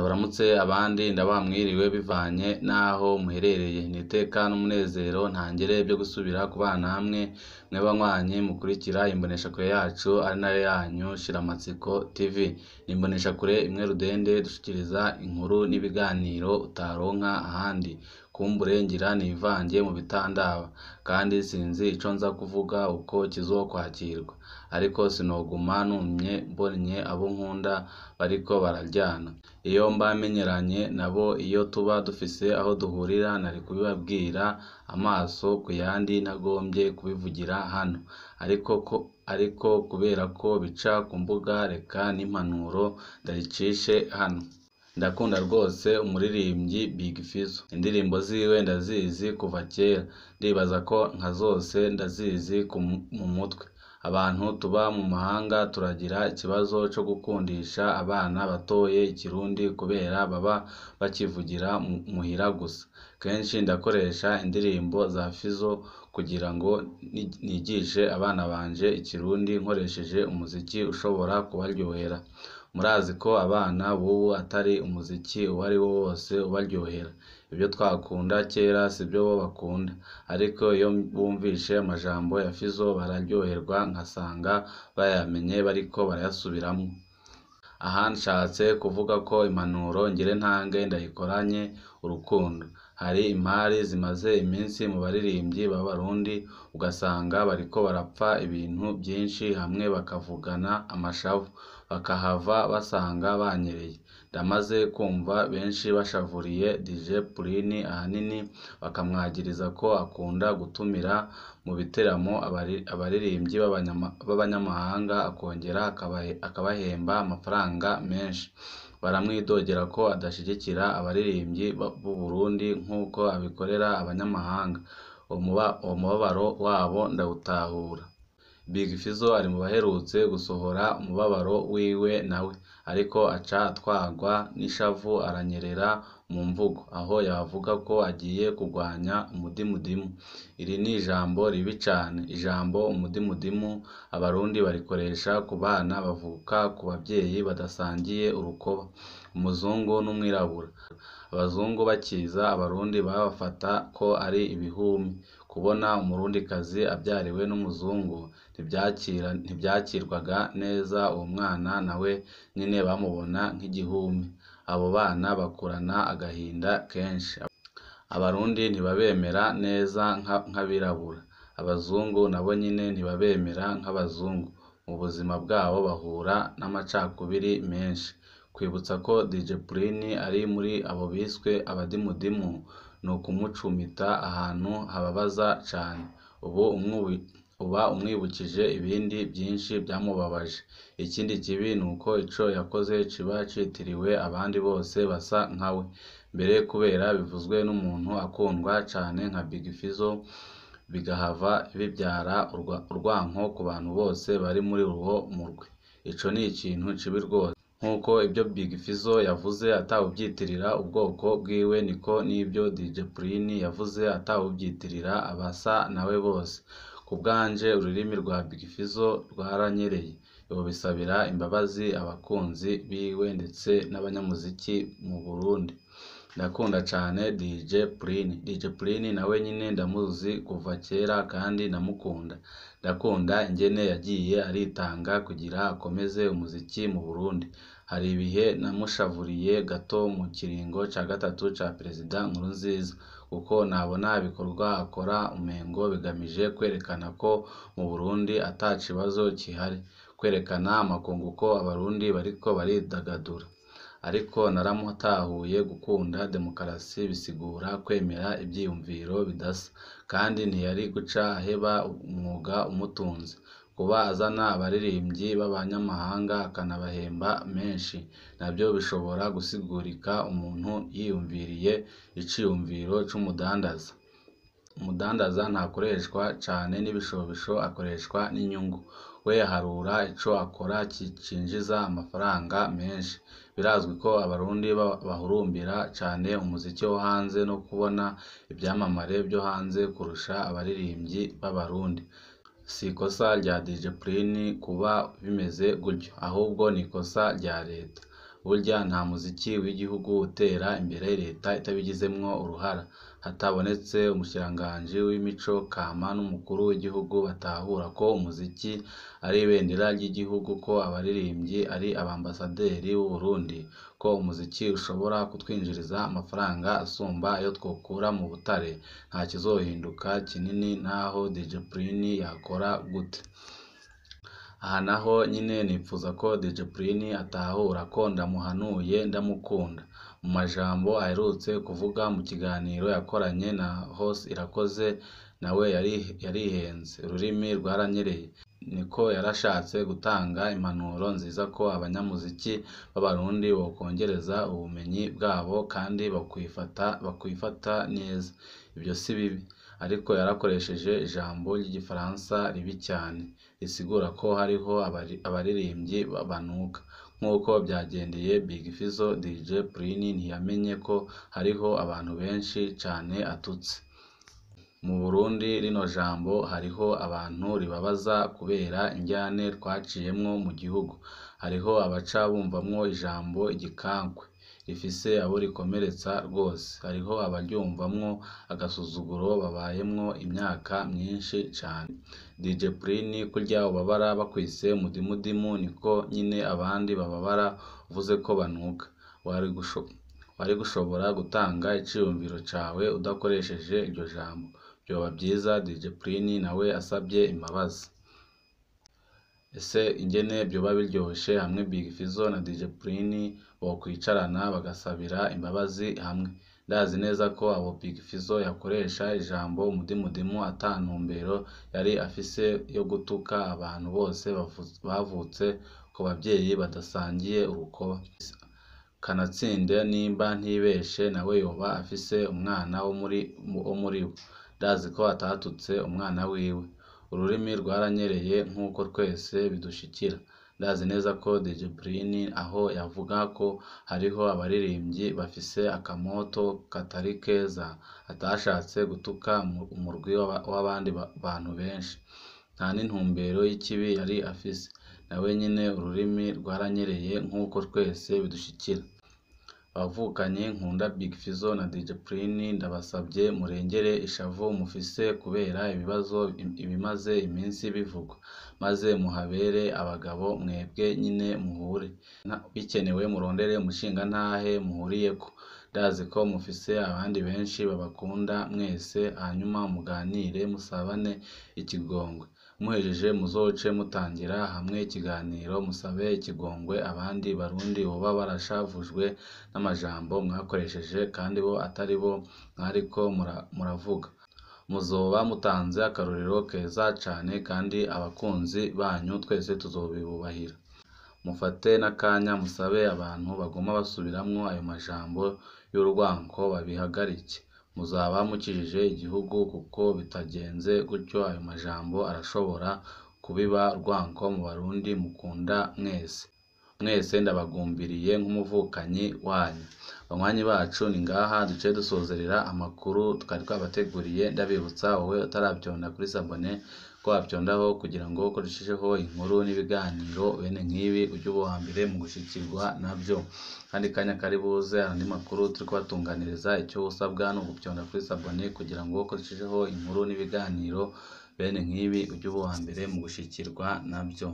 Ndabaramutse abandi ndabaha mwiriwe bivanye n'aho muherereye. Ni iteka n'umunezero ntangere byo gusubira kubana namwe mwe banywanyi mukurikira imboneshakure yacu ari nayo yanyu Shiramatsiko TV. Ni imboneshakure imwe rudende dushikiriza inkuru n'ibiganiro utaronka ahandi. Kumbure ngira nivange mu bitandaba kandi sinzi ico nza kuvuga uko kizokwakirwa, ariko sinoguma numye mbonye abo nkunda bariko bararyana. Iyo mbamenyeranye nabo iyo tuba dufise aho duhurira nari kubibabwira amaso ku yandi ntagombye kubivugira hano, ariko kubera ko bica ku mbuga reka n'impanuro ndayicishe hano. Ndakunda rwose umuririmbyi Big Fizzo. Indirimbo ziwe ndazizi kuva kera, ndibaza ko nka zose ndazizi mu mutwe. Abantu tuba mu mahanga turagira ikibazo cyo gukundisha abana batoye ikirundi kubera baba bakivugira muhira gusa. Kenshi ndakoresha indirimbo za Fizzo kugira ngo nigishe abana banje ikirundi nkoresheje umuziki ushobora kubaryohera. Murazi ko abana bubu atari umuziki uwo ari wo wose ubaryohera. Ibyo twakunda kera sibyo bo bakunda, ariko iyo bumvishe amajambo ya Fizzo bararyoherwa nkasanga bayamenye bariko barayasubiramo. Aha nshatse kuvuga ko impanuro ngire ntange ndayikoranye urukundo. Hari impari zimaze iminsi mu baririmbyi b'abarundi ugasanga bariko barapfa ibintu byinshi hamwe bakavugana amashavu bakahava basanga banyereye. Ndamaze kumva benshi bashavuriye DJ Paulin ahanini bakamwagiriza ko akunda gutumira mu biteramo abaririmbyi b'abanyamahanga akongera akabahemba amafaranga menshi. Baramwidogera ko adashigikira abaririmbyi b'u Burundi nk'uko abikorera abanyamahanga. Umubabaro wabo ndawutahura. Big Fizzo ari mu baherutse gusohora umubabaro wiwe nawe, ariko aca atwagwa n'ishavu aranyerera mu mvugo, aho yavuga ko agiye kurwanya umudimudimu. Iri ni ijambo ribi cane. Ijambo umudimudimu abarundi barikoresha ku bana bavuka ku babyeyi badasangiye urukoba, umuzungu n'umwirabura. Abazungu bakiza abarundi babafata ko ari ibihumi. Kubona umurundikazi abyariwe n'umuzungu ntibyakirwaga neza, uwo mwana nawe nyine bamubona nk'igihumi. Abo bana bakurana agahinda kenshi. Abarundi ntibabemera neza nk'abirabura, abazungu nabo nyine ntibabemera nk'abazungu. Mu buzima bwabo bahura n'amacakubiri menshi. Kwibutsa ko DJ Paulin ari muri abo biswe abadimudimu ni ukumucumita ahantu hababaza cane. Uba umwibukije ibindi byinshi byamubabaje. Ikindi kibi ni uko ico yakoze kiba citiriwe abandi bose basa nkawe. Mbere kubera bivuzwe n'umuntu akundwa cane nka Big Fizzo bigahava bibyara urwanko ku bantu bose bari muri uwo murwi. Ico ni ikintu kibi rwose. Nk'uko ibyo Big Fizzo yavuze atawubyitirira ubwoko bwiwe, niko n'ibyo DJ Paulin yavuze atawubyitirira abasa nawe bose. Ku bwanje ururimi rwa Big Fizzo rwaranyereye. Bisabira imbabazi abakunzi biwe ndetse n'abanyamuziki mu Burundi. Ndakunda cane DJ Paulin. DJ Paulin nawe nyine ndamuzi kuva kera kandi ndamukunda. Ndakunda ingene yagiye aritanga kugira akomeze umuziki mu Burundi. Hari ibihe namushavuriye gato mu kiringo ca gatatu ca Perezida Nkurunziza, kuko nabona ibikorwa akora umengo bigamije kwerekana ko mu Burundi ata kibazo kihari, kwerekana amakungu ko abarundi bariko baridagadura. Ariko naramutahuye gukunda demokarasi bisigura kwemera ibyiyumviro bidasa, kandi ntiyari guca aheba umwuga umutunze. Kuba azana abaririmbyi b'abanyamahanga akanabahemba menshi nabyo bishobora gusigurika umuntu yiyumviriye iciyumviro c'umudandaza. Umudandaza ntakoreshwa cane n'ibishobisho, akoreshwa n'inyungu. We harura ico akora cinjiza amafaranga menshi. Birazwi ko abarundi bahurumbira cane umuziki wo hanze no kubona ibyamamare byo hanze kurusha abaririmbyi b'abarundi. Si ikosa rya DJ Paulin kuba bimeze gutyo, ahubwo ni ikosa rya leta. burya nta muziki w'igihugu utera imbere leta itabigizemwo uruhara, hatabonetse umushikiranganji w'imico kama n'umukuru w'igihugu batahura ko umuziki ari ibendera ry'igihugu, ko abaririmbyi ari abambasaderi b'u Burundi, ko umuziki ushobora kutwinjiriza amafaranga asumba ayo twokura mu butare, nta kizohinduka kinini naho DJ Paulin yakora gute. Aha naho nyine nipfuza ko DJ Paulin atahura ko ndamuhanuye ndamukunda. Mu majambo aherutse kuvuga mu kiganiro yakoranye na Hose Irakoze, nawe yarihenze, ururimi rwaranyereye. Niko yarashatse gutanga impanuro nziza ko abanyamuziki b'abarundi bokongereza ubumenyi bwabo kandi bakwifata neza. Ibyo si bibi, ariko yarakoresheje ijambo ry'igifaransa ribi cyane risigura ko hariho abaririmbyi banuka. Nk'uko byagendeye Big Fizzo, DJ Paulin ntiyamenye ko hariho abantu benshi cane atutse. Mu Burundi rino jambo hariho abantu ribabaza kubera injyane twaciyemwo mu gihugu. Hariho abaca bumvamwo ijambo igikankwe rifise abo rikomeretsa rwose. Hariho abaryumvamwo agasuzuguro babayemwo imyaka myinshi cane. DJ Paulin kurya ubabara bakwise mudimudimu niko nyine abandi bababara uvuze ko banuka. Wari gushobora gutanga iciyumviro cawe udakoresheje iryo jambo. Vyoba byiza DJ Paulin nawe asabye imbabazi. Ese ingene vyoba biryoshe hamwe Big Fizzo na DJ Paulin bokwicarana bagasabira imbabazi hamwe. Ndazi neza ko abo Big Fizzo yakoresha ijambo umudimudimu ata ntumbero yari afise yo gutuka abantu bose bavutse ku bavyeyi badasangiye urukoba. Kanatsinde nimba ntibeshe nawe yoba afise umwana wo muri bo. Ndazi ko atatutse umwana wiwe. Ururimi rwaranyereye nk'uko twese bidushikira. Ndazi neza ko DJ Paulin aho yavuga ko hariho abaririmbyi bafise akamoto katari keza atashatse gutuka umurwi w'abandi bantu benshi. Nta n'intumbero y'ikibi yari afise. Nawe nyine ururimi rwaranyereye nk'uko twese bidushikira. Abavukanye nkunda Big Fizzo na DJ Paulin, ndabasabye murengere ishavu mufise kubera ibimaze iminsi bivugwa, maze muhabere abagabo mwebwe nyine muhure. Bikenewe murondere umushingantahe muhuriyeko. Ndazi ko mufise abandi benshi babakunda mwese, hanyuma muganire musabane ikigongwe. Muhejeje muzoce mutangira hamwe ikiganiro musabe ikigongwe abandi barundi boba barashavujwe n'amajambo mwakoresheje kandi bo atari bo mwariko muravuga. Muzoba mutanze akarorero keza cane kandi abakunzi banyu twese tuzobibubahira. Mufate n'akanya musabe abantu baguma basubiramwo ayo majambo y'urwanko babihagarike. Muzaba mukijije igihugu, kuko bitagenze gutyo ayo majambo arashobora kubiba urwanko mu Barundi mukunda mwese. Mwese ndabagumbiriye nk'umuvukanyi wanyu. Banywanyi bacu ni ngaha duce dusozerera amakuru twari twabateguriye. Ndabibutsa wowe utaravyonda kuri sabone ko wavyondaho kugira ngo kurushijeho inkuru n'ibiganiro bene nk'ibi ujye uba uwa mbere mu gushikirwa navyo. Kandi kanya kari buze andi makuru turi kubatunganiriza, icyo usabwa no guvyonda kuri sabone kugira ngo kurushijeho inkuru n'ibiganiro bene nk'ibi ujye uba uwa mbere mu gushikirwa navyo.